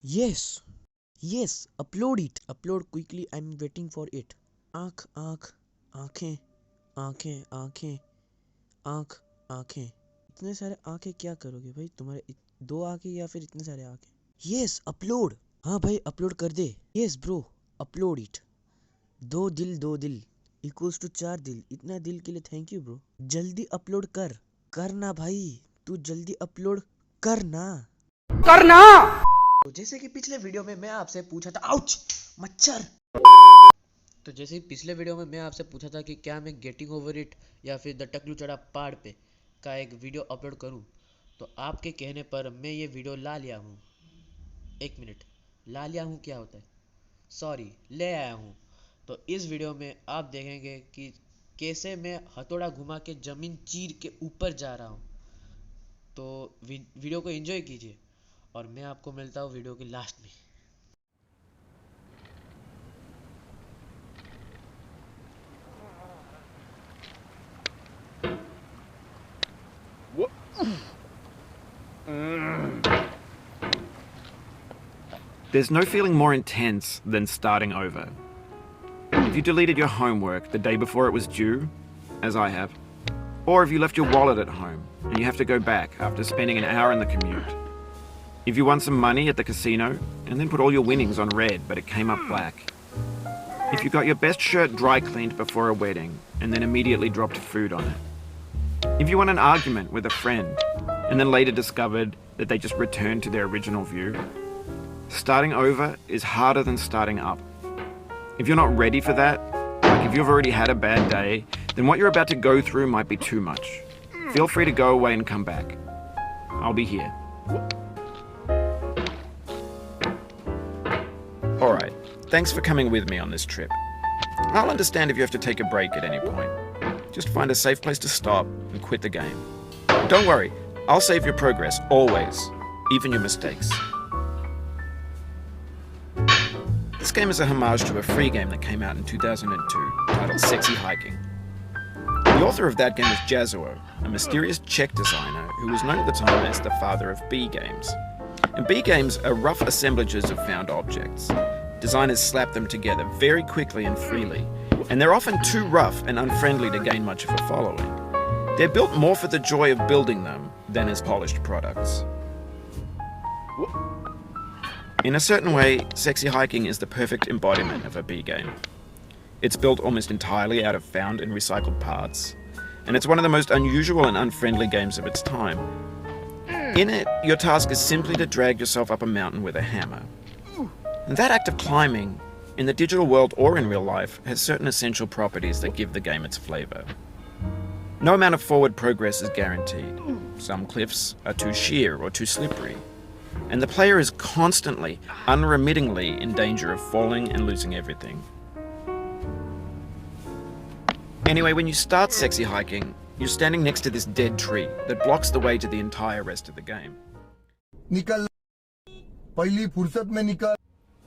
Yes, yes, upload it. Upload quickly. I'm waiting for it. आँख आँख आँखें आँखें आँखें आँख आँखें। इतने सारे आँखें क्या करोगे भाई? तुम्हारे दो आँखें या फिर इतने सारे आँखें? Yes upload. हाँ भाई अपलोड कर दे। Yes bro upload it. दो दिल इक्वल्स टू 4 दिल। इतना दिल के लिए थैंक यू ब्रो। जल्दी अपलोड करना भाई। तू जल्दी अपलोड करना। तो जैसे कि पिछले वीडियो में मैं आपसे पूछा था, आउच मच्छर। तो जैसे पिछले वीडियो में मैं आपसे पूछा था कि क्या मैं गेटिंग ओवर इट या फिर द टकलू चढ़ा पहाड़ पे का एक वीडियो अपलोड करूं, तो आपके कहने पर मैं ये वीडियो ला लिया हूं। एक मिनट, ला लिया हूं क्या होता है? सॉरी, ले आया हूं। तो इस वीडियो में आप देखेंगे कि कैसे मैं हथौड़ा घुमा के ज़मीन चीर के ऊपर जा रहा हूं। तो वीडियो को एंजॉय कीजिए और मैं आपको मिलता हूँ वीडियो के लास्ट में। There's no feeling more intense than starting over. If you deleted your homework the day before it was due, as I have, or if you left your wallet at home and you have to go back after spending an hour in the commute. If you won some money at the casino and then put all your winnings on red but it came up black. If you got your best shirt dry cleaned before a wedding and then immediately dropped food on it. If you won an argument with a friend and then later discovered that they just returned to their original view. Starting over is harder than starting up. If you're not ready for that, like if you've already had a bad day, then what you're about to go through might be too much. Feel free to go away and come back. I'll be here. Alright, thanks for coming with me on this trip. I'll understand if you have to take a break at any point. Just find a safe place to stop and quit the game. Don't worry, I'll save your progress, always, even your mistakes. This game is a homage to a free game that came out in 2002, titled Sexy Hiking. The author of that game is Jazuo, a mysterious Czech designer who was known at the time as the father of B games. And B games are rough assemblages of found objects. Designers slap them together very quickly and freely, and they're often too rough and unfriendly to gain much of a following. They're built more for the joy of building them than as polished products. In a certain way, Sexy Hiking is the perfect embodiment of a B game. It's built almost entirely out of found and recycled parts, and it's one of the most unusual and unfriendly games of its time. In it, your task is simply to drag yourself up a mountain with a hammer. And that act of climbing, in the digital world or in real life, has certain essential properties that give the game its flavor. No amount of forward progress is guaranteed. Some cliffs are too sheer or too slippery. And the player is constantly, unremittingly in danger of falling and losing everything. Anyway, when you start Sexy Hiking, you're standing next to this dead tree that blocks the way to the entire rest of the game.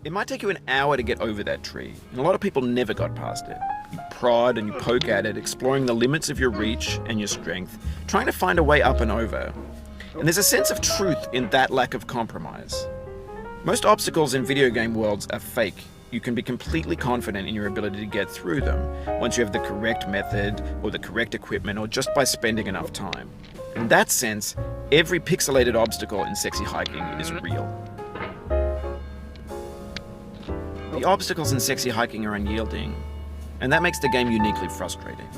It might take you an hour to get over that tree, and a lot of people never got past it. You prod and you poke at it, exploring the limits of your reach and your strength, trying to find a way up and over. And there's a sense of truth in that lack of compromise. Most obstacles in video game worlds are fake. You can be completely confident in your ability to get through them once you have the correct method or the correct equipment or just by spending enough time. In that sense, every pixelated obstacle in Sexy Hiking is real. The obstacles in Sexy Hiking are unyielding, and that makes the game uniquely frustrating.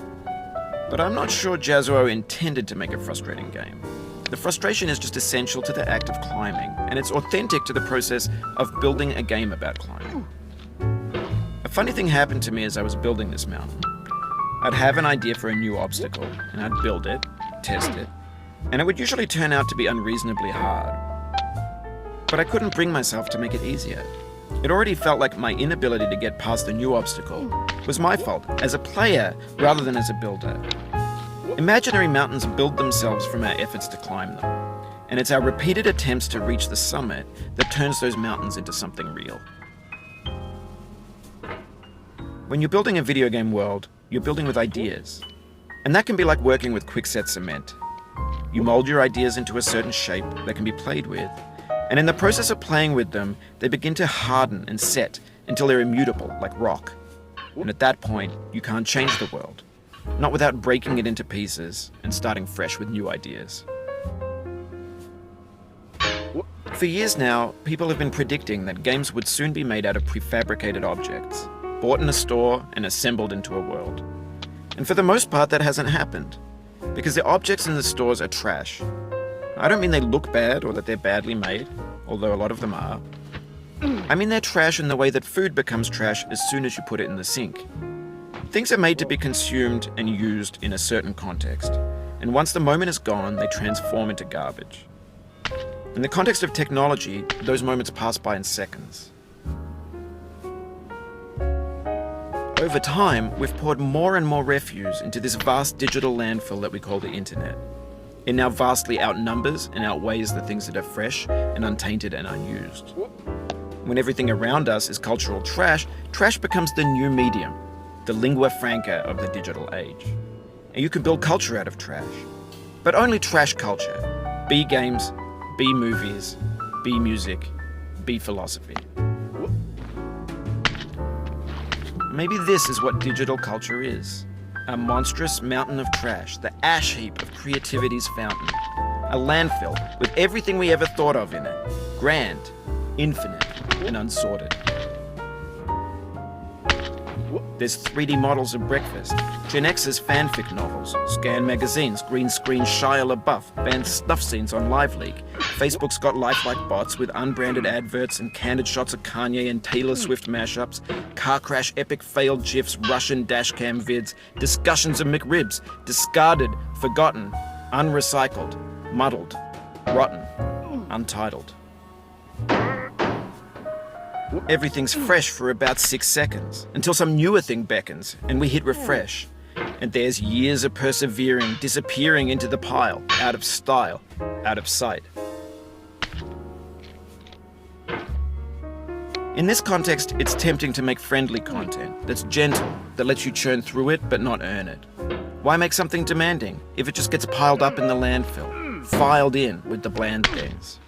But I'm not sure Jazuo intended to make a frustrating game. The frustration is just essential to the act of climbing, and it's authentic to the process of building a game about climbing. A funny thing happened to me as I was building this mountain. I'd have an idea for a new obstacle, and I'd build it, test it, and it would usually turn out to be unreasonably hard. But I couldn't bring myself to make it easier. It already felt like my inability to get past the new obstacle was my fault as a player rather than as a builder. Imaginary mountains build themselves from our efforts to climb them, and it's our repeated attempts to reach the summit that turns those mountains into something real. When you're building a video game world, you're building with ideas, and that can be like working with quickset cement. You mold your ideas into a certain shape that can be played with, And in the process of playing with them, they begin to harden and set until they're immutable, like rock. And at that point, you can't change the world. Not without breaking it into pieces and starting fresh with new ideas. For years now, people have been predicting that games would soon be made out of prefabricated objects, bought in a store and assembled into a world. And for the most part, that hasn't happened, because the objects in the stores are trash. I don't mean they look bad or that they're badly made, although a lot of them are. I mean they're trash in the way that food becomes trash as soon as you put it in the sink. Things are made to be consumed and used in a certain context, and once the moment is gone, they transform into garbage. In the context of technology, those moments pass by in seconds. Over time, we've poured more and more refuse into this vast digital landfill that we call the internet. It now vastly outnumbers and outweighs the things that are fresh and untainted and unused. When everything around us is cultural trash, trash becomes the new medium, the lingua franca of the digital age. And you can build culture out of trash. But only trash culture. Be games, be movies, be music, be philosophy. Maybe this is what digital culture is. A monstrous mountain of trash, the ash heap of creativity's fountain. A landfill with everything we ever thought of in it. Grand, infinite, and unsorted. There's 3D models of breakfast, Gen X's fanfic novels, scan magazines, green screen Shia LaBeouf, banned snuff scenes on LiveLeak. Facebook's got lifelike bots with unbranded adverts and candid shots of Kanye and Taylor Swift mashups, car crash epic failed GIFs, Russian dashcam vids, discussions of McRibs, discarded, forgotten, unrecycled, muddled, rotten, untitled. Everything's fresh for about 6 seconds, until some newer thing beckons, and we hit refresh. And there's years of persevering, disappearing into the pile, out of style, out of sight. In this context, it's tempting to make friendly content that's gentle, that lets you churn through it but not earn it. Why make something demanding if it just gets piled up in the landfill, filed in with the bland things?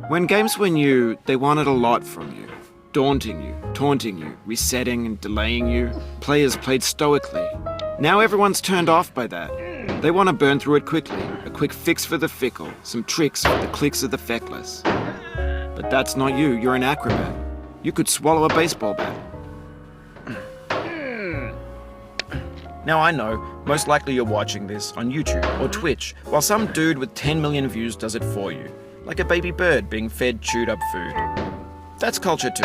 When games were new, they wanted a lot from you. Daunting you, taunting you, resetting and delaying you. Players played stoically. Now everyone's turned off by that. They want to burn through it quickly. A quick fix for the fickle. Some tricks for the clicks of the feckless. But that's not you. You're an acrobat. You could swallow a baseball bat. Now I know, most likely you're watching this on YouTube or Twitch, while some dude with 10 million views does it for you. Like a baby bird being fed chewed up food. That's culture too.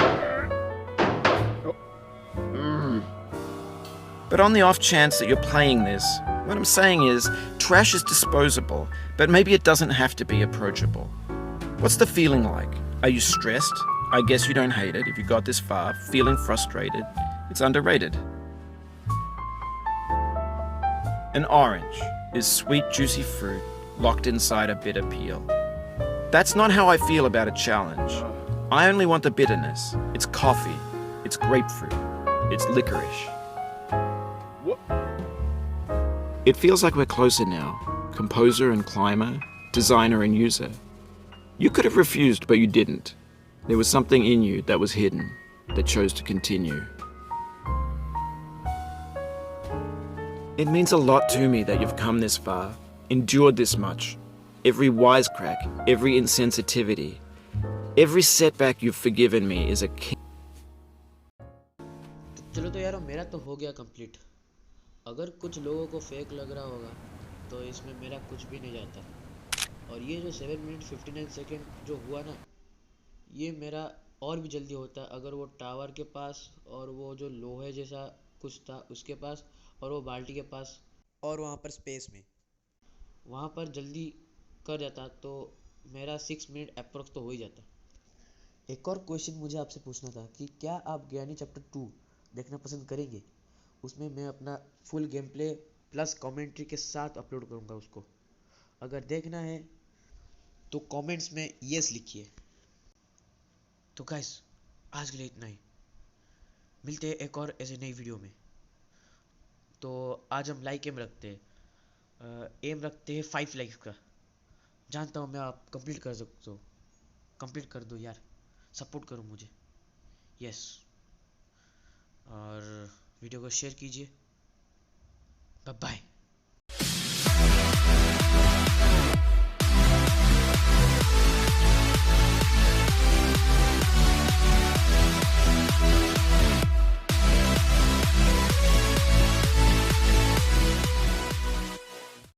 But on the off chance that you're playing this, what I'm saying is, trash is disposable, but maybe it doesn't have to be approachable. What's the feeling like? Are you stressed? I guess you don't hate it if you got this far. Feeling frustrated? It's underrated. An orange is sweet, juicy fruit locked inside a bitter peel. That's not how I feel about a challenge. I only want the bitterness. It's coffee. It's grapefruit. It's licorice. It feels like we're closer now. Composer and climber, designer and user. You could have refused, but you didn't. There was something in you that was hidden, that chose to continue. It means a lot to me that you've come this far, endured this much. Every wisecrack, every insensitivity, every setback you've forgiven me is a king. चलो तो यार मेरा तो हो गया complete. अगर कुछ लोगों को फेक लग रहा होगा तो इसमें मेरा कुछ भी नहीं जाता. और ये जो 7 मिनट 59 सेकेंड जो हुआ ना, ये मेरा और भी जल्दी होता अगर वो टावर के पास और वो जो लोहे जैसा कुछ था उसके पास और वो बाल्टी के पास और वहाँ पर स्पेस में वहाँ पर जल्दी कर जाता तो मेरा 6 मिनट अप्रोक्स तो हो ही जाता. एक और क्वेश्चन मुझे आपसे पूछना था कि क्या आप ज्ञानी चैप्टर 2 देखना पसंद करेंगे? उसमें मैं अपना full game play plus commentary के साथ अपलोड करूँगा उसको. अगर देखना है तो कमेंट्स में यस लिखिए. तो गाइस आज के लिए इतना ही. मिलते हैं एक और ऐसे नई वीडियो में. तो आज हम लाइक एम रखते हैं 5 लाइक्स का. जानता हूँ मैं, आप कंप्लीट कर सकते हो, कंप्लीट कर दो यार, सपोर्ट करो मुझे। यस, और वीडियो को शेयर कीजिए। Bye bye.